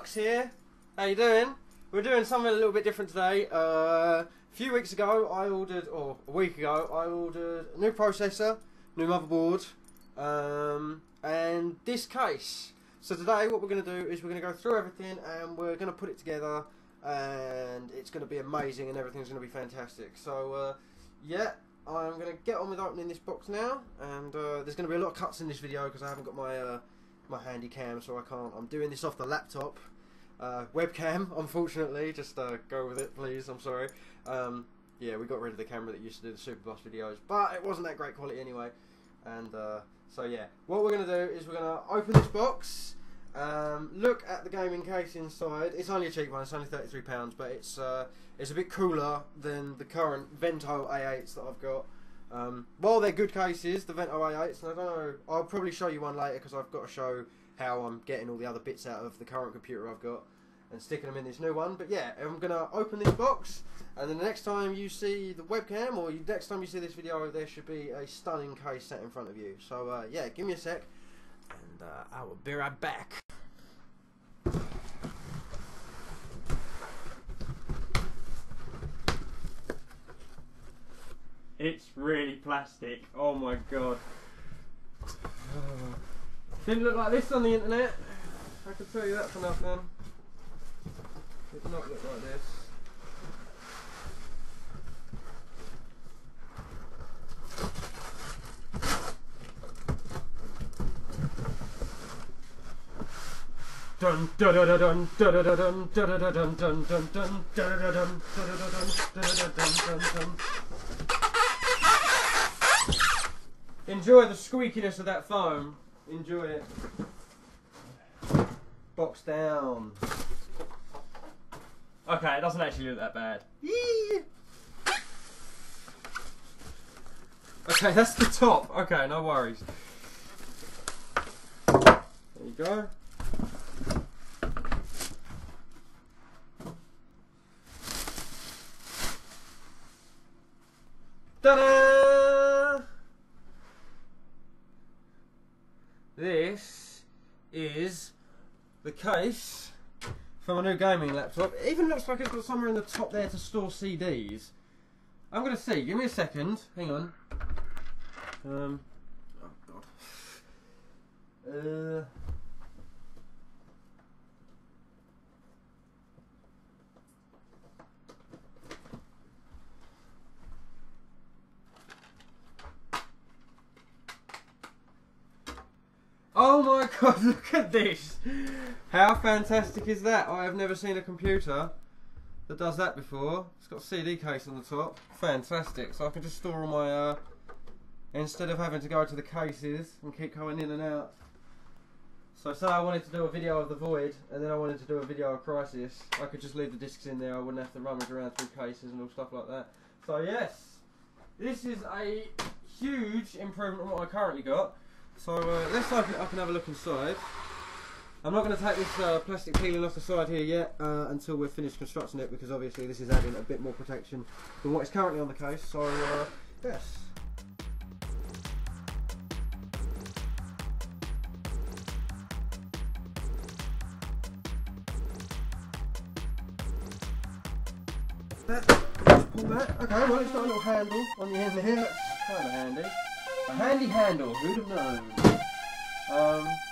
Knux here. How you doing? We're doing something a little bit different today. A few weeks ago I ordered, or a week ago, I ordered a new processor, new motherboard, and this case. So today what we're going to do is we're going to go through everything and we're going to put it together, and it's going to be amazing and everything's going to be fantastic. So yeah, I'm going to get on with opening this box now, and there's going to be a lot of cuts in this video because I haven't got my my handy cam, so I can't. I'm doing this off the laptop webcam, unfortunately. Just go with it, please. I'm sorry. Yeah, we got rid of the camera that used to do the Super Bus videos, but it wasn't that great quality anyway. And so yeah, what we're going to do is we're going to open this box, look at the gaming case inside. It's only a cheap one, it's only £33, but it's a bit cooler than the current Vento A8s that I've got. While they're good cases, the Vento A8s, and I don't know, I'll probably show you one later because I've got to show how I'm getting all the other bits out of the current computer I've got and sticking them in this new one. But yeah, I'm going to open this box, and then the next time you see the webcam, or next time you see this video, there should be a stunning case set in front of you. So yeah, give me a sec, and I will be right back. It's really plastic. Oh my god. Didn't look like this on the internet. I can tell you that for nothing. Did not look like this. Dun dun dun dun dun dun dun dun dun dun dun dun dun dun dun. Enjoy the squeakiness of that foam. Enjoy it. Box down. Okay, it doesn't actually look that bad. Okay, that's the top. Okay, no worries. There you go. Ta-da! This is the case for my new gaming laptop. It even looks like it's got somewhere in the top there to store CDs. I'm going to see. Give me a second. Hang on. Oh god. Oh my god, look at this! How fantastic is that? I have never seen a computer that does that before. It's got a CD case on the top. Fantastic. So I can just store all my, instead of having to go to the cases and keep going in and out. So say I wanted to do a video of the Void, and then I wanted to do a video of Crisis, I could just leave the discs in there. I wouldn't have to rummage around through cases and all stuff like that. So yes, this is a huge improvement on what I currently got. So let's open it up and have a look inside. I'm not going to take this plastic peeling off the side here yet until we're finished constructing it, because obviously this is adding a bit more protection than what is currently on the case. So yes. Pull that. Okay, well it's got a little handle on the end here. That's kind of handy. A handy handle, who'd have known?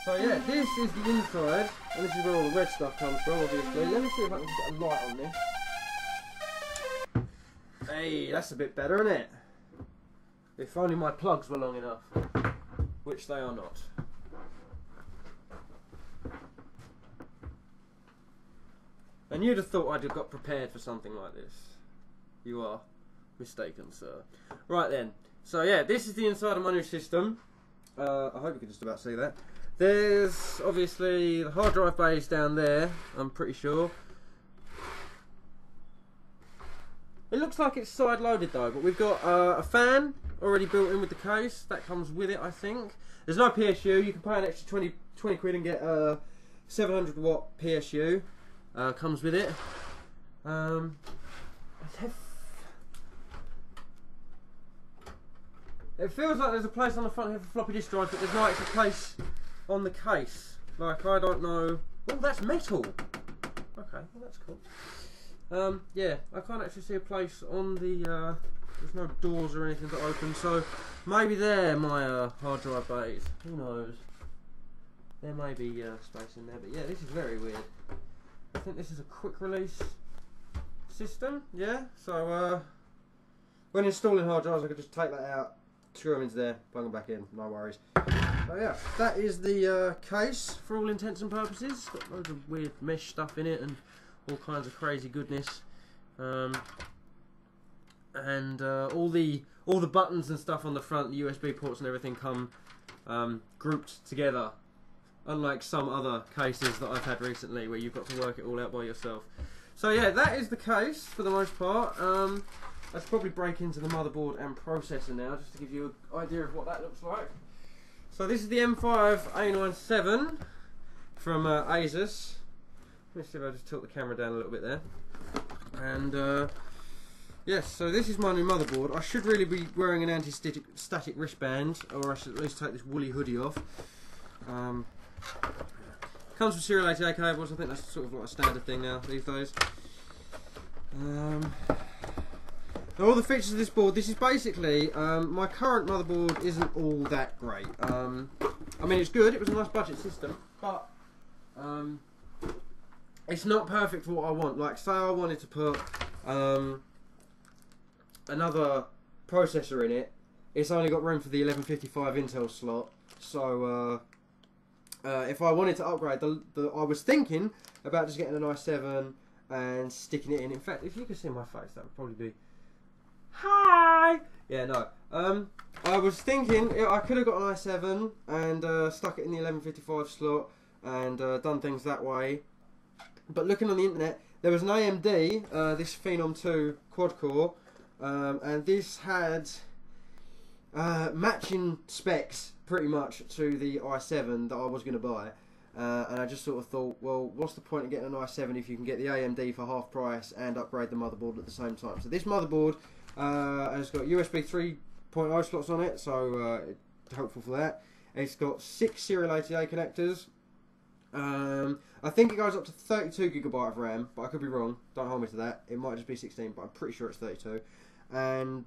So yeah, this is the inside, and this is where all the red stuff comes from, obviously. Let me see if I can get a light on this. Hey, that's a bit better, isn't it? If only my plugs were long enough, which they are not. And you'd have thought I'd have got prepared for something like this. You are mistaken, sir. Right then. So yeah, this is the inside of my new system. I hope you can just about see that. There's obviously the hard drive bays down there, I'm pretty sure. It looks like it's side loaded though, but we've got a fan already built in with the case. That comes with it, I think. There's no PSU. You can pay an extra 20 quid and get a 700 watt PSU. Comes with it. It feels like there's a place on the front here for floppy disk drives, but there's no actual place on the case. Like, I don't know. Oh, that's metal. well that's cool. Yeah, I can't actually see a place on the, there's no doors or anything to open, so maybe they're my hard drive bays, who knows. There may be space in there, but yeah, this is very weird. I think this is a quick release system, yeah, so when installing hard drives I could just take that out, screw them into there, plug them back in, no worries. So yeah, that is the case for all intents and purposes. It's got loads of weird mesh stuff in it and all kinds of crazy goodness. And all the buttons and stuff on the front, the USB ports and everything come grouped together, unlike some other cases that I've had recently where you've got to work it all out by yourself. So yeah, that is the case for the most part. Let's probably break into the motherboard and processor now, just to give you an idea of what that looks like. So this is the M5A97 from Asus. Let me see if I just tilt the camera down a little bit there. And yes, so this is my new motherboard. I should really be wearing an anti-static wristband, or I should at least take this woolly hoodie off. Comes with serial ATA cables. I think that's sort of like a standard thing now these days. All the features of this board, this is basically, my current motherboard isn't all that great. I mean it's good, it was a nice budget system, but it's not perfect for what I want. Like say I wanted to put another processor in it, it's only got room for the 1155 Intel slot, so if I wanted to upgrade, I was thinking about just getting an i7 and sticking it in. In fact, if you could see my face, that would probably be... Hi! Yeah, no. I was thinking I could have got an i7 and stuck it in the 1155 slot and done things that way. But looking on the internet, there was an AMD, this Phenom 2 quad core, and this had matching specs pretty much to the i7 that I was going to buy. And I just sort of thought, well, what's the point of getting an i7 if you can get the AMD for half price and upgrade the motherboard at the same time? So this motherboard has got USB 3.0 slots on it, so hopeful for that. It's got 6 serial ATA connectors. I think it goes up to 32GB of RAM, but I could be wrong. Don't hold me to that. It might just be 16, but I'm pretty sure it's 32. And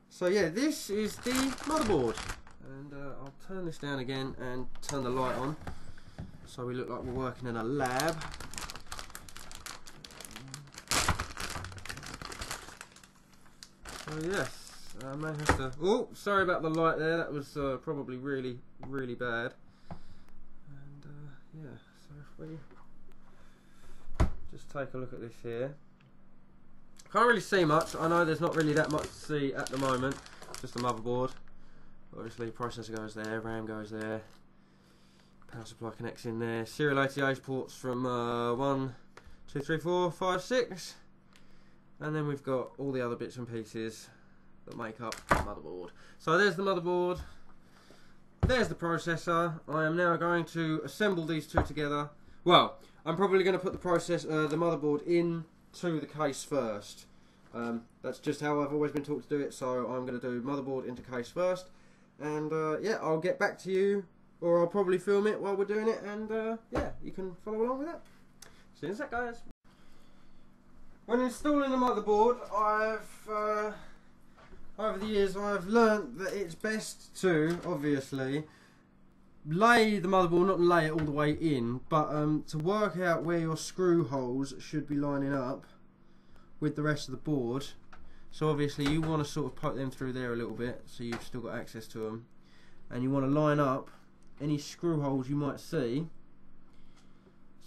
so yeah, this is the motherboard. And I'll turn this down again and turn the light on, so we look like we're working in a lab. So yes, I may have to... Oh, sorry about the light there, that was probably really, really bad. And yeah, so if we just take a look at this here. Can't really see much, I know there's not really that much to see at the moment, just the motherboard. Obviously processor goes there, RAM goes there, power supply connects in there, serial ATA ports from 1, 2, 3, 4, 5, 6, and then we've got all the other bits and pieces that make up the motherboard. So there's the motherboard, there's the processor. I am now going to assemble these two together. Well, I'm probably going to put the motherboard into the case first. That's just how I've always been taught to do it, so I'm going to do motherboard into case first. And yeah, I'll get back to you, or I'll probably film it while we're doing it, and yeah, you can follow along with that. See you in a sec, guys. When installing the motherboard, over the years I've learnt that it's best to, obviously, lay the motherboard, not lay it all the way in, but to work out where your screw holes should be lining up with the rest of the board. So obviously you want to sort of poke them through there a little bit, so you've still got access to them, and you want to line up any screw holes you might see.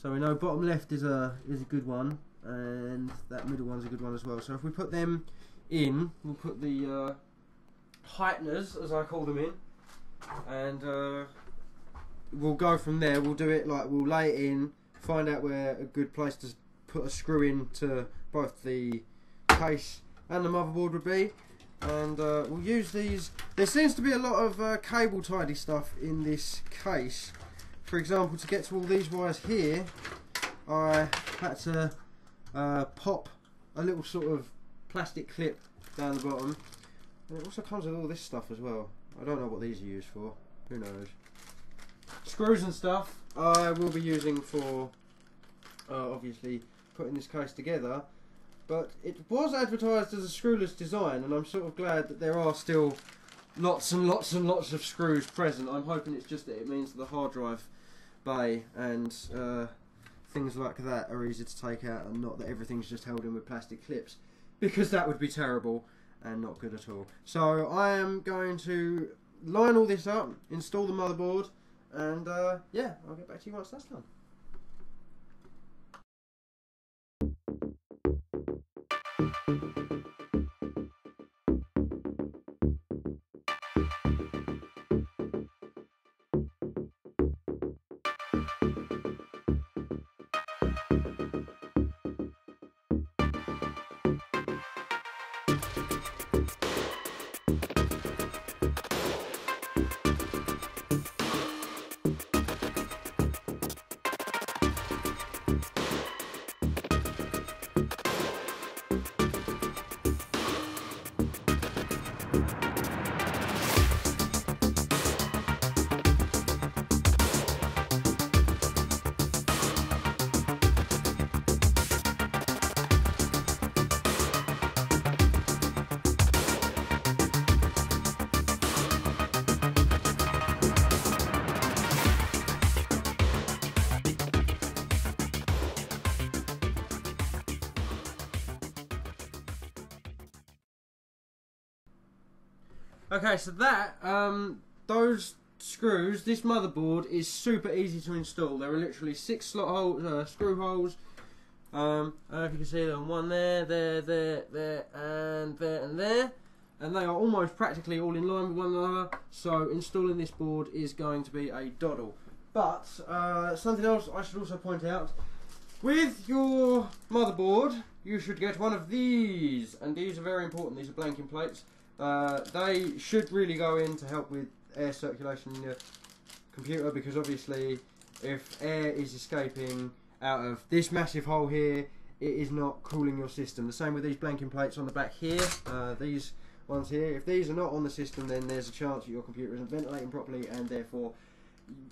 So we know bottom left is a good one, and that middle one's a good one as well. So if we put them in, we'll put the heighteners, as I call them, in, and we'll go from there. We'll do it like, we'll lay it in, find out where a good place to put a screw in to both the case and the motherboard would be, and we'll use these. There seems to be a lot of cable tidy stuff in this case. For example, to get to all these wires here, I had to pop a little sort of plastic clip down the bottom, and it also comes with all this stuff as well. I don't know what these are used for, who knows. Screws and stuff I will be using for obviously putting this case together. But it was advertised as a screwless design, and I'm sort of glad that there are still lots and lots and lots of screws present. I'm hoping it's just that it means the hard drive bay and things like that are easy to take out, and not that everything's just held in with plastic clips, because that would be terrible and not good at all. So I am going to line all this up, install the motherboard, and yeah, I'll get back to you once that's done. Okay, so that, those screws, this motherboard is super easy to install. There are literally 6 slot holes, screw holes. I don't know if you can see them, one there, there, and there. And they are almost practically all in line with one another, so installing this board is going to be a doddle. But, something else I should also point out, with your motherboard, you should get one of these, and these are very important. These are blanking plates. They should really go in to help with air circulation in your computer, because obviously if air is escaping out of this massive hole here, it is not cooling your system. The same with these blanking plates on the back here, these ones here. If these are not on the system, then there's a chance that your computer isn't ventilating properly, and therefore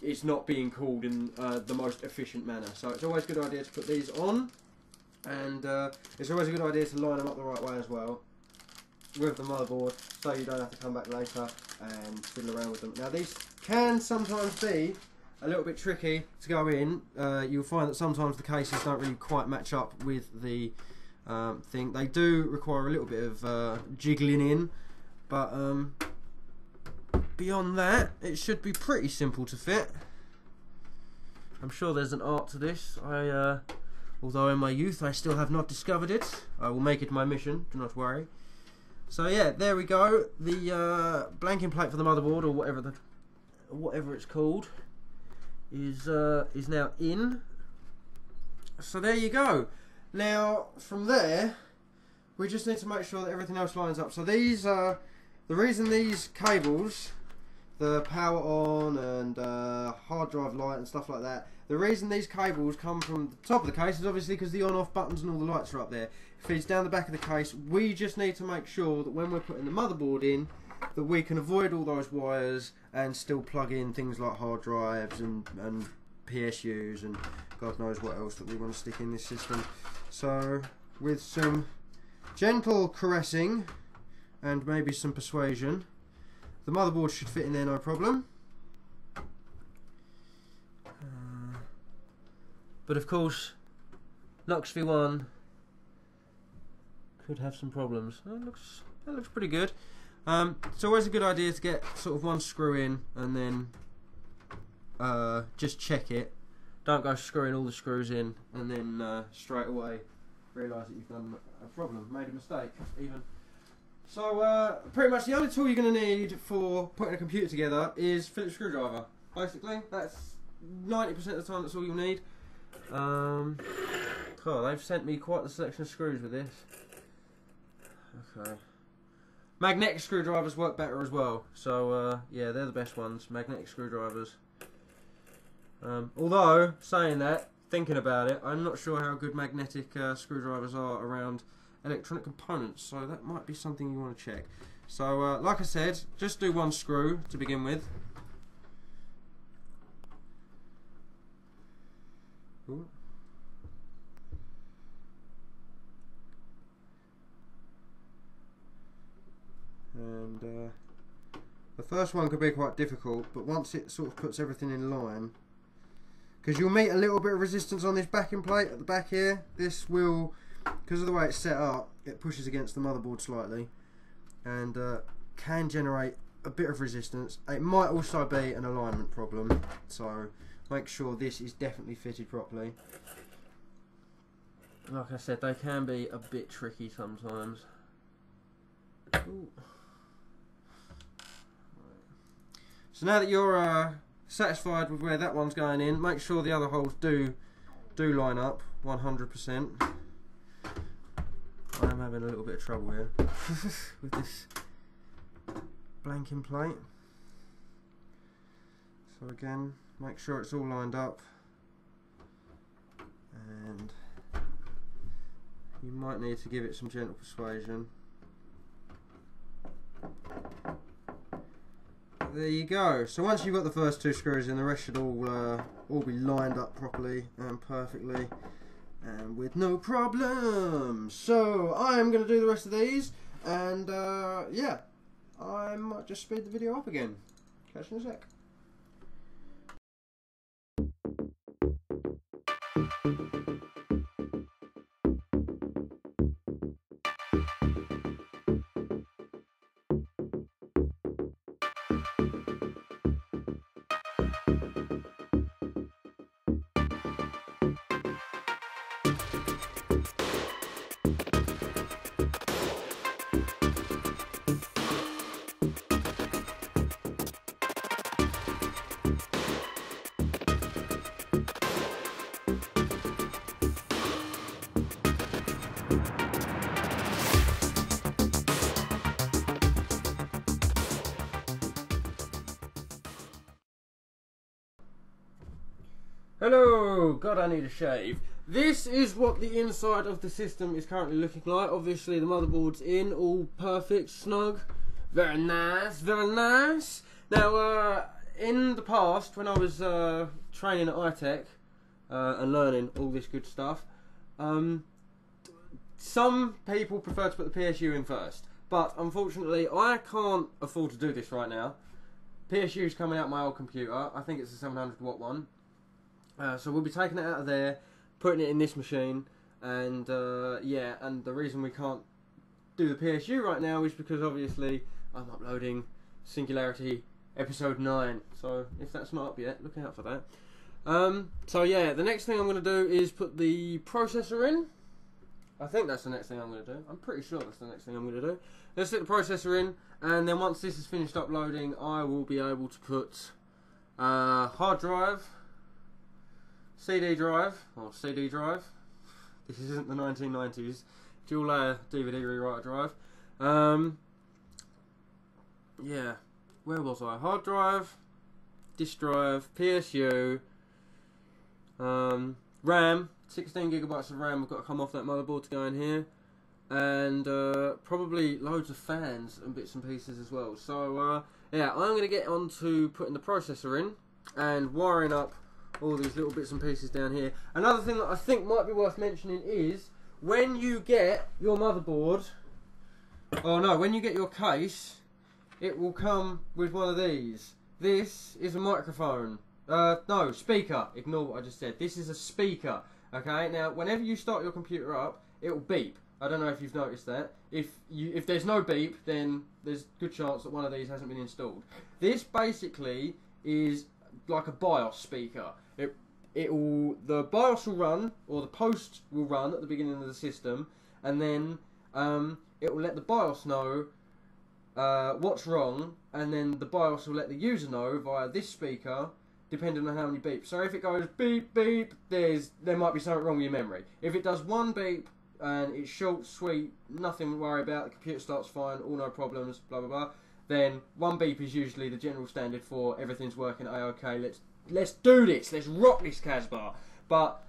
it's not being cooled in the most efficient manner. So it's always a good idea to put these on, and it's always a good idea to line them up the right way as well with the motherboard, so you don't have to come back later and fiddle around with them. Now these can sometimes be a little bit tricky to go in. You'll find that sometimes the cases don't really quite match up with the thing. They do require a little bit of jiggling in, but beyond that it should be pretty simple to fit. I'm sure there's an art to this. Although in my youth I still have not discovered it. I will make it my mission, do not worry. So yeah, there we go. The blanking plate for the motherboard, or whatever it's called, is now in. So there you go. Now from there, we just need to make sure that everything else lines up. So these the reason these cables, the power on and hard drive light and stuff like that, the reason these cables come from the top of the case is obviously because the on-off buttons and all the lights are up there. It feeds down the back of the case. We just need to make sure that when we're putting the motherboard in, that we can avoid all those wires and still plug in things like hard drives and PSUs and God knows what else that we want to stick in this system. So with some gentle caressing and maybe some persuasion, the motherboard should fit in there no problem. But of course, Knux V1 could have some problems. That looks pretty good. It's always a good idea to get sort of one screw in and then just check it. Don't go screwing all the screws in and then straight away realise that you've done a problem, made a mistake even. So pretty much the only tool you're going to need for putting a computer together is Phillips screwdriver. Basically, that's 90% of the time that's all you'll need. God, they've sent me quite the selection of screws with this. Okay. Magnetic screwdrivers work better as well, so yeah, they're the best ones, magnetic screwdrivers. Although, saying that, thinking about it, I'm not sure how good magnetic screwdrivers are around electronic components, so that might be something you want to check. So, like I said, just do one screw to begin with. Ooh. The first one could be quite difficult, but once it sort of puts everything in line, because you'll meet a little bit of resistance on this backing plate at the back here. This will, because of the way it's set up, it pushes against the motherboard slightly and can generate a bit of resistance. It might also be an alignment problem, so make sure this is definitely fitted properly. Like I said, they can be a bit tricky sometimes. Ooh. So now that you're satisfied with where that one's going in, make sure the other holes do line up 100%. I am having a little bit of trouble here with this blanking plate. So again, make sure it's all lined up, and you might need to give it some gentle persuasion. There you go. So once you've got the first two screws in, the rest should all be lined up properly and perfectly and with no problems. So I'm going to do the rest of these, and yeah, I might just speed the video up again. Catch you in a sec. Hello! God, I need a shave. This is what the inside of the system is currently looking like. Obviously the motherboard's in, all perfect, snug. Very nice, very nice. Now, in the past, when I was training at iTech and learning all this good stuff, some people prefer to put the PSU in first. But unfortunately, I can't afford to do this right now. PSU's coming out my old computer. I think it's a 700 watt one. So we'll be taking it out of there, putting it in this machine, and yeah, and the reason we can't do the PSU right now is because obviously I'm uploading Singularity episode 9, so if that's not up yet, look out for that. So yeah, the next thing I'm going to do is put the processor in. I think that's the next thing I'm going to do. I'm pretty sure that's the next thing I'm going to do. Let's stick the processor in, and then once this is finished uploading, I will be able to put hard drive, CD drive, or CD drive. This isn't the 1990s. Dual layer DVD rewriter drive. Yeah, where was I? Hard drive, disk drive, PSU, RAM, 16 gigabytes of RAM have got to come off that motherboard to go in here, and probably loads of fans and bits and pieces as well. So yeah, I'm going to get on to putting the processor in and wiring up all these little bits and pieces down here. Another thing that I think might be worth mentioning is when you get your motherboard, when you get your case, it will come with one of these. This is a microphone. No, speaker. Ignore what I just said. This is a speaker. Okay, now whenever you start your computer up, it will beep. I don't know if you've noticed that. If there's no beep, then there's a good chance that one of these hasn't been installed. This basically is like a BIOS speaker. The BIOS will run, or the post will run at the beginning of the system, and then it will let the BIOS know what's wrong, and then the BIOS will let the user know via this speaker, depending on how many beeps. So if it goes beep beep, there might be something wrong with your memory. If it does one beep and it's short, sweet, nothing to worry about, the computer starts fine, all no problems, blah blah blah, then one beep is usually the general standard for everything's working a-okay. Let's do this. Let's rock this Casbah. But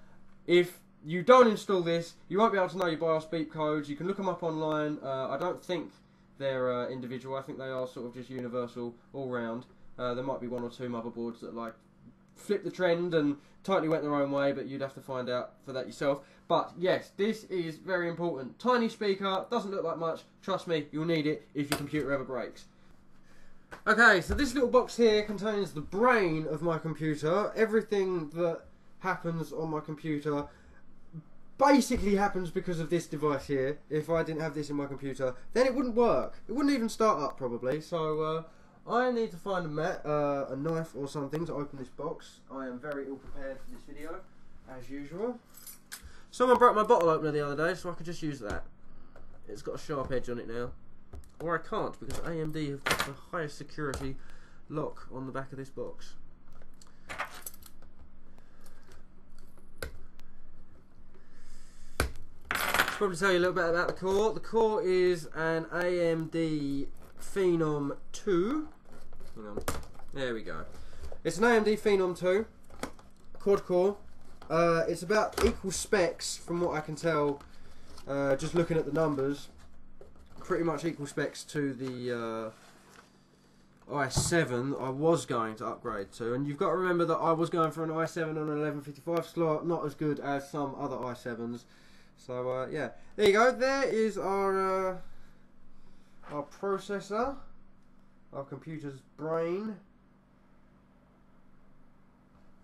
if you don't install this, you won't be able to know your BIOS beep codes. You can look them up online. I don't think they're individual. I think they are sort of just universal all round. There might be one or two motherboards that like flip the trend and totally went their own way, but you'd have to find out for that yourself. But yes, this is very important. Tiny speaker, doesn't look like much. Trust me, you'll need it if your computer ever breaks. Okay, so this little box here contains the brain of my computer. Everything that happens on my computer basically happens because of this device here. If I didn't have this in my computer, then it wouldn't work. It wouldn't even start up probably. So I need to find a knife or something to open this box. I am very ill prepared for this video, as usual. Someone broke my bottle opener the other day, so I could just use that. It's got a sharp edge on it now. Or I can't, because AMD have got the highest security lock on the back of this box. Should probably tell you a little bit about the core. The core is an AMD Phenom 2. Hang on. There we go. It's an AMD Phenom 2 quad core. It's about equal specs from what I can tell, just looking at the numbers. Pretty much equal specs to the i7 I was going to upgrade to, and you've got to remember that I was going for an i7 on an 1155 slot, not as good as some other i7s. So yeah, there you go. There is our processor, our computer's brain,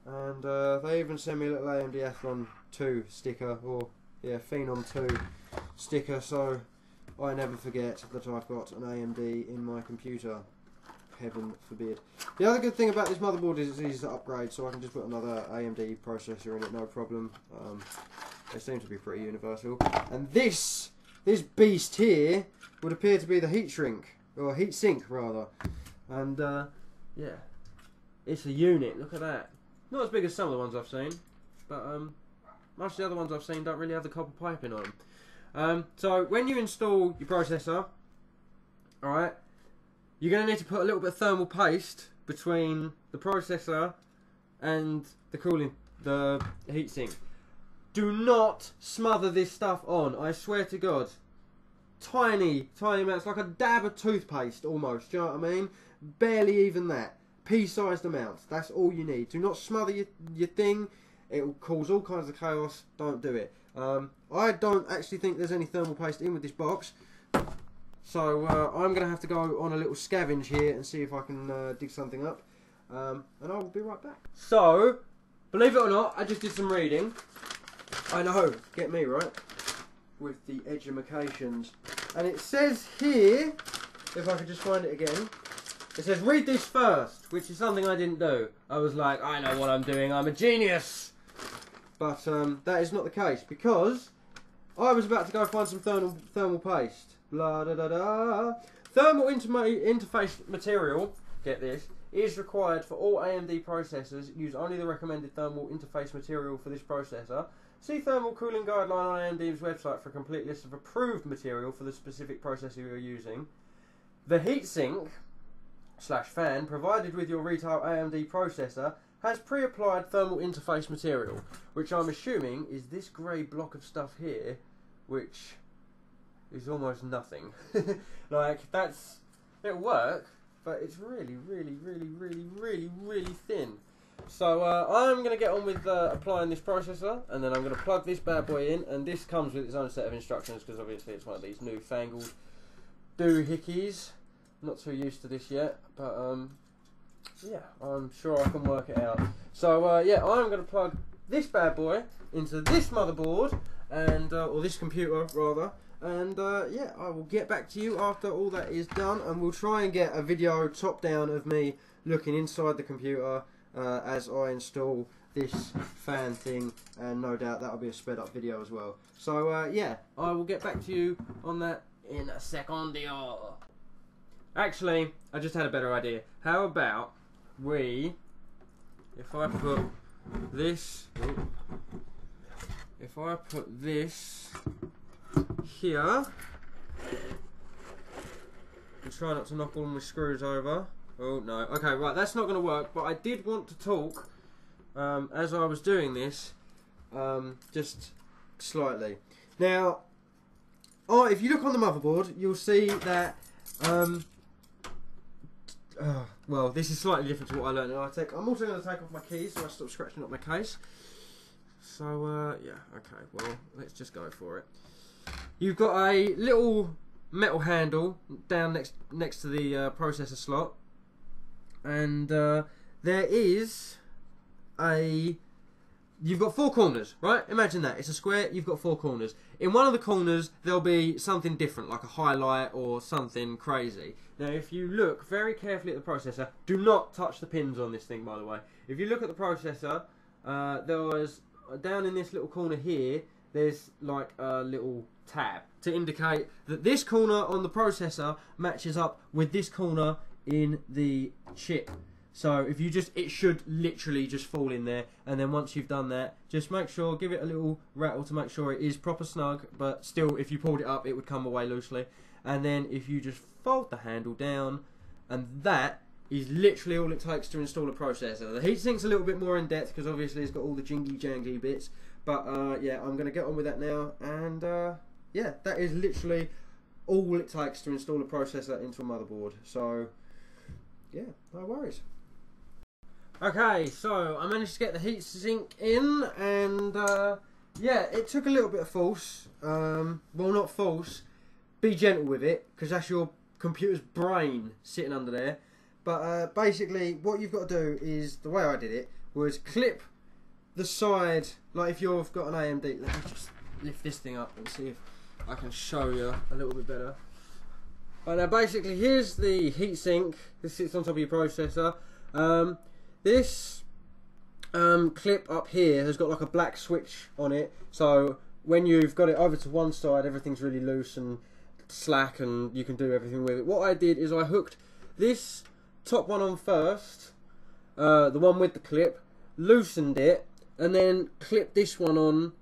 and they even sent me a little AMD Athlon 2 sticker, or yeah, Phenom 2 sticker, so I never forget that I've got an AMD in my computer. Heaven forbid. The other good thing about this motherboard is it's easy to upgrade, so I can just put another AMD processor in it, no problem. They seem to be pretty universal. And this beast here would appear to be the heat shrink, or heat sink rather. And yeah, it's a unit. Look at that. Not as big as some of the ones I've seen, but most of the other ones I've seen don't really have the copper piping on them. So when you install your processor, alright, you're going to need to put a little bit of thermal paste between the processor and the heatsink. Do not smother this stuff on, I swear to God. Tiny amounts, like a dab of toothpaste almost, do you know what I mean? Barely even that. Pea-sized amounts, that's all you need. Do not smother your thing, it will cause all kinds of chaos, don't do it. I don't actually think there's any thermal paste in with this box, so I'm going to have to go on a little scavenge here and see if I can dig something up, and I will be right back. So, believe it or not, I just did some reading. I know, get me right, with the edumacations, and it says here, if I could just find it again, it says read this first, which is something I didn't do. I was like, I know what I'm doing, I'm a genius. But that is not the case, because I was about to go find some thermal paste. Blah da da da. Thermal interface material, get this, is required for all AMD processors. Use only the recommended thermal interface material for this processor. See thermal cooling guideline on AMD's website for a complete list of approved material for the specific processor you're using. The heatsink / fan provided with your retail AMD processor has pre-applied thermal interface material, which I'm assuming is this grey block of stuff here, which is almost nothing. Like, it'll work, but it's really thin. So I'm going to get on with applying this processor, and then I'm going to plug this bad boy in, and this comes with its own set of instructions, because obviously it's one of these newfangled doohickeys. Not too used to this yet, but yeah, I'm sure I can work it out. So yeah, I'm going to plug this bad boy into this motherboard, and or this computer rather, and yeah, I will get back to you after all that is done, and we'll try and get a video top down of me looking inside the computer as I install this fan thing, and no doubt that'll be a sped up video as well. So yeah, I will get back to you on that in a secondio. Actually, I just had a better idea. How about if I put this here, and try not to knock all my screws over. Oh no, okay, right, that's not going to work, but I did want to talk as I was doing this, just slightly. Now, if you look on the motherboard, you'll see that well, this is slightly different to what I learned in iTech. I'm also going to take off my keys so I stop scratching up my case. So, yeah, okay, well, let's just go for it. You've got a little metal handle down next to the processor slot, and there is you've got 4 corners, right? Imagine that. It's a square, you've got 4 corners. In one of the corners, there'll be something different, like a highlight or something crazy. Now, if you look very carefully at the processor, do not touch the pins on this thing, by the way. If you look at the processor, there was, down in this little corner here, there's like a little tab to indicate that this corner on the processor matches up with this corner in the chip. So if you just, it should literally just fall in there, and then once you've done that, just make sure, give it a little rattle to make sure it is proper snug, but still, if you pulled it up, it would come away loosely. And then if you just fold the handle down, and that is literally all it takes to install a processor. The heatsink's a little bit more in depth, because obviously it's got all the jingly jangly bits, but yeah, I'm going to get on with that now, and yeah, that is literally all it takes to install a processor into a motherboard. So yeah, no worries. Okay, so I managed to get the heatsink in, and yeah, it took a little bit of force. Well, not force. Be gentle with it, because that's your computer's brain sitting under there. But basically, what you've got to do is, the way I did it was clip the side, like if you've got an AMD. Let me just lift this thing up and see if I can show you a little bit better. Right, now basically, here's the heatsink. This sits on top of your processor. This clip up here has got like a black switch on it, so when you've got it over to one side, everything's really loose and slack, and you can do everything with it. What I did is I hooked this top one on first, the one with the clip, loosened it, and then clipped this one on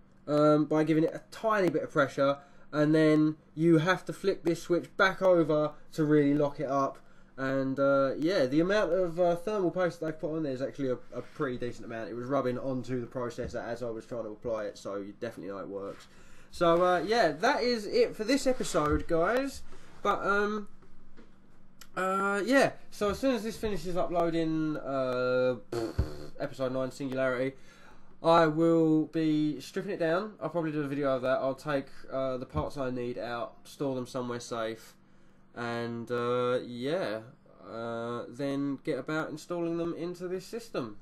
by giving it a tiny bit of pressure, and then you have to flick this switch back over to really lock it up. And yeah, the amount of thermal paste that they've put on there is actually a pretty decent amount. It was rubbing onto the processor as I was trying to apply it, so you definitely know it works. So yeah, that is it for this episode, guys. But yeah, so as soon as this finishes uploading episode 9 Singularity, I will be stripping it down. I'll probably do a video of that. I'll take the parts I need out, store them somewhere safe, and yeah, then get about installing them into this system.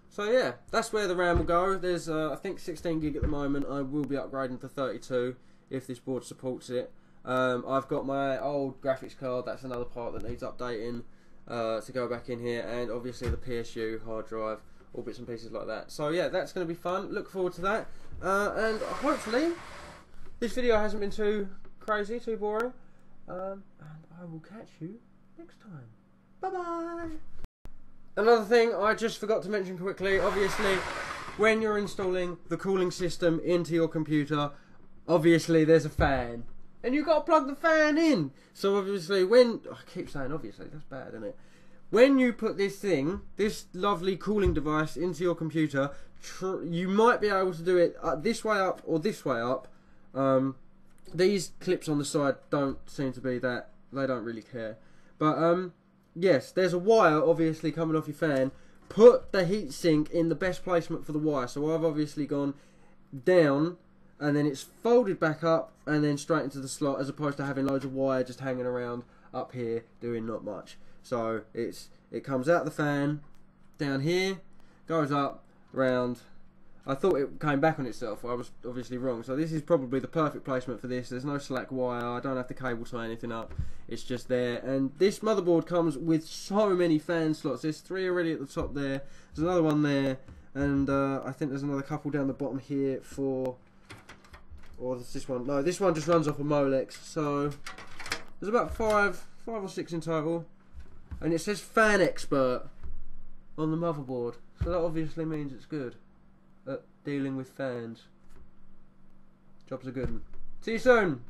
So yeah, that's where the RAM will go. There's I think 16 gig at the moment. I will be upgrading to 32 if this board supports it. I've got my old graphics card, that's another part that needs updating to go back in here, and obviously the PSU hard drive, all bits and pieces like that. So yeah, that's going to be fun. Look forward to that, and hopefully this video hasn't been too crazy, too boring. And I will catch you next time. Bye bye. Another thing I just forgot to mention quickly, obviously when you're installing the cooling system into your computer, obviously there's a fan, and you've got to plug the fan in. So obviously when, I keep saying obviously, that's bad, isn't it? When you put this thing, this lovely cooling device into your computer, you might be able to do it this way up or this way up. These clips on the side don't seem to be that, they don't really care. But yes, there's a wire obviously coming off your fan. Put the heatsink in the best placement for the wire. So I've obviously gone down, and then it's folded back up and then straight into the slot, as opposed to having loads of wire just hanging around up here doing not much. So it comes out the fan, down here, goes up, round. I thought it came back on itself, I was obviously wrong. So this is probably the perfect placement for this. There's no slack wire, I don't have to cable tie anything up, it's just there. And this motherboard comes with so many fan slots. There's 3 already at the top there, there's another one there, and I think there's another couple down the bottom here for, or there's this one, no, this one just runs off a Molex. So there's about 5 or 6 in total, and it says fan expert on the motherboard, so that obviously means it's good at dealing with fans. Job's a good one. See you soon.